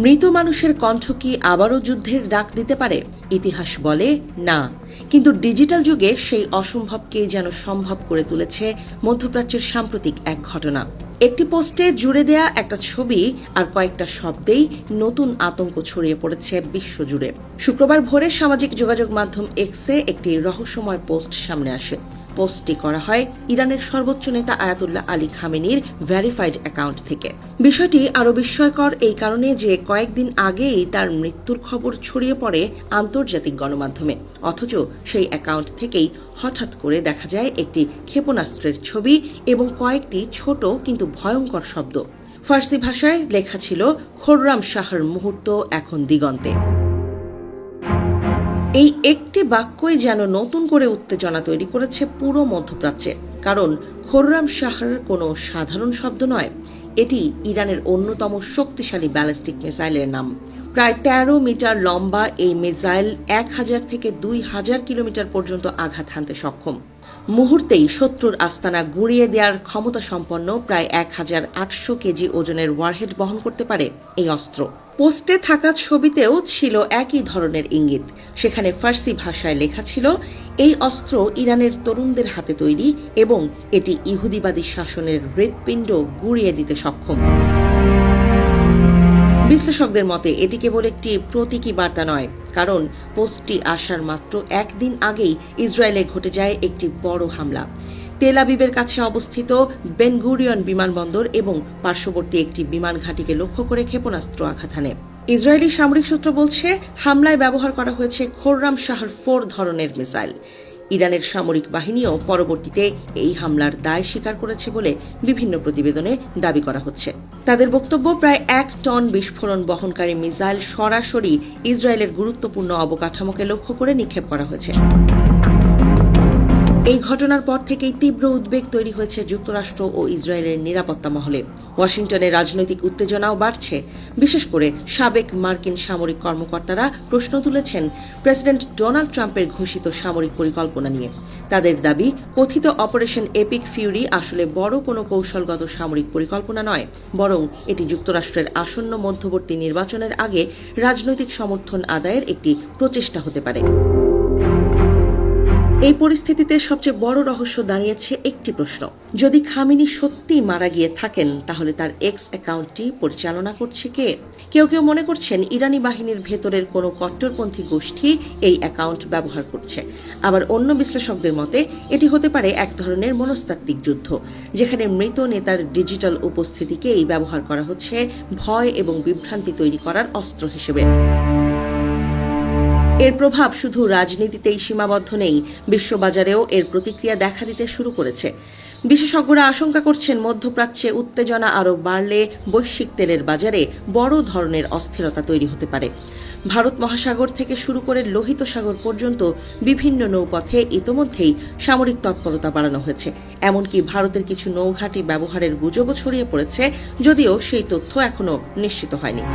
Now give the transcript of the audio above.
মৃত মানুষের কণ্ঠ কি আবারও যুদ্ধের ডাক দিতে পারে? ইতিহাস বলে না, কিন্তু ডিজিটাল যুগে সেই অসম্ভবকে যেন সম্ভব করে তুলেছে মধ্যপ্রাচ্যের সাম্প্রতিক এক ঘটনা। একটি পোস্টে জুড়ে দেয়া একটা ছবি আর কয়েকটা শব্দেই নতুন আতঙ্ক ছড়িয়ে পড়েছে বিশ্বজুড়ে। শুক্রবার ভোরে সামাজিক যোগাযোগ মাধ্যম এক্সে একটি রহস্যময় পোস্ট সামনে আসে। পোস্টটি করা হয় ইরানের সর্বোচ্চ নেতা আয়াতুল্লাহ আলী খামেনির ভেরিফাইড অ্যাকাউন্ট থেকে। বিষয়টি আরও বিস্ময়কর এই কারণে যে কয়েকদিন আগেই তার মৃত্যুর খবর ছড়িয়ে পড়ে আন্তর্জাতিক গণমাধ্যমে, অথচ সেই অ্যাকাউন্ট থেকেই হঠাৎ করে দেখা যায় একটি ক্ষেপণাস্ত্রের ছবি এবং কয়েকটি ছোট কিন্তু ভয়ঙ্কর শব্দ। ফার্সি ভাষায় লেখা ছিল, খোররাম শাহর মুহূর্ত এখন দিগন্তে। এই একটি বাক্যই যেন নতুন করে উত্তেজনা তৈরি করেছে পুরো মধ্যপ্রাচ্যে, কারণ খোররাম শাহর কোনো সাধারণ শব্দ নয়, এটি ইরানের অন্যতম শক্তিশালী ব্যালিস্টিক মিসাইলের নাম। প্রায় ১৩ মিটার লম্বা এই মিসাইল ১,০০০ থেকে ২,০০০ কিলোমিটার পর্যন্ত আঘাত হানতে সক্ষম। মুহূর্তেই শত্রুর আস্তানা গুঁড়িয়ে দেওয়ার ক্ষমতা সম্পন্ন প্রায় ১,৮০০ কেজি ওজনের ওয়ারহেড বহন করতে পারে এই অস্ত্র। পোস্টে থাকা ছবিতেও ছিল একই ধরনের ইঙ্গিত। সেখানে ফার্সি ভাষায় লেখা ছিল, এই অস্ত্র ইরানের তরুণদের হাতে তৈরি এবং এটি ইহুদিবাদী শাসনের হৃৎপিণ্ড গুঁড়িয়ে দিতে সক্ষম। বিশ্লেষকদের মতে এটি কেবল একটি প্রতীকী বার্তা নয়, কারণ পোস্টটি আসার মাত্র একদিন আগেই ইসরায়েলে ঘটে যায় একটি বড় হামলা। তেল আবিবের কাছে অবস্থিত বেন গুরিয়ন বিমানবন্দর এবং পার্শ্ববর্তী একটি বিমান ঘাঁটিকে লক্ষ্য করে ক্ষেপণাস্ত্র আঘাত হানে। ইসরায়েলি সামরিক সূত্র বলছে, হামলায় ব্যবহার করা হয়েছে খোররাম শাহর 4 ধরনের মিসাইল। ইরানের সামরিক বাহিনীও পরবর্তীতে এই হামলার দায় স্বীকার করেছে বলে বিভিন্ন প্রতিবেদনে দাবি করা হচ্ছে। তাদের বক্তব্য, প্রায় ১ টন বিস্ফোরণ বহনকারী মিসাইল সরাসরি ইসরায়েলের গুরুত্বপূর্ণ অবকাঠামোকে লক্ষ্য করে নিক্ষেপ করা হয়েছে। এই ঘটনার পর থেকেই তীব্র উদ্বেগ তৈরি হয়েছে যুক্তরাষ্ট্র ও ইসরায়েলের নিরাপত্তা মহলে। ওয়াশিংটনে রাজনৈতিক উত্তেজনাও বাড়ছে। বিশেষ করে সাবেক মার্কিন সামরিক কর্মকর্তারা প্রশ্ন তুলেছেন প্রেসিডেন্ট ডোনাল্ড ট্রাম্পের ঘোষিত সামরিক পরিকল্পনা নিয়ে। তাদের দাবি, কথিত অপারেশন এপিক ফিউরি আসলে বড় কোনো কৌশলগত সামরিক পরিকল্পনা নয়, বরং এটি যুক্তরাষ্ট্রের আসন্ন মধ্যবর্তী নির্বাচনের আগে রাজনৈতিক সমর্থন আদায়ের একটি প্রচেষ্টা হতে পারে। এই পরিস্থিতিতে সবচেয়ে বড় রহস্য দাঁড়িয়েছে একটি প্রশ্ন, যদি খামেনি সত্যিই মারা গিয়ে থাকেন তাহলে তার এক্স অ্যাকাউন্টটি পরিচালনা করছে কে? কেউ কেউ মনে করছেন ইরানি বাহিনীর ভেতরের কোনো কট্টরপন্থী গোষ্ঠী এই অ্যাকাউন্ট ব্যবহার করছে। আবার অন্য বিশ্লেষকদের মতে এটি হতে পারে এক ধরনের মনস্তাত্ত্বিক যুদ্ধ, যেখানে মৃত নেতার ডিজিটাল উপস্থিতিকেই ব্যবহার করা হচ্ছে ভয় এবং বিভ্রান্তি তৈরি করার অস্ত্র হিসেবে। এর প্রভাব শুধু রাজনীতিতেই সীমাবদ্ধ নেই, বিশ্ববাজারেও এর প্রতিক্রিয়া দেখা দিতে শুরু করেছে। বিশেষজ্ঞরা আশঙ্কা করছেন, মধ্যপ্রাচ্যে উত্তেজনা আরও বাড়লে বৈশ্বিক তেলের বাজারে বড় ধরনের অস্থিরতা তৈরি হতে পারে। ভারত মহাসাগর থেকে শুরু করে লোহিত সাগর পর্যন্ত বিভিন্ন নৌপথে ইতোমধ্যেই সামরিক তৎপরতা বাড়ানো হয়েছে। এমনকি ভারতের কিছু নৌঘাঁটি ব্যবহারের গুজবও ছড়িয়ে পড়েছে, যদিও সেই তথ্য এখনও নিশ্চিত হয়নি।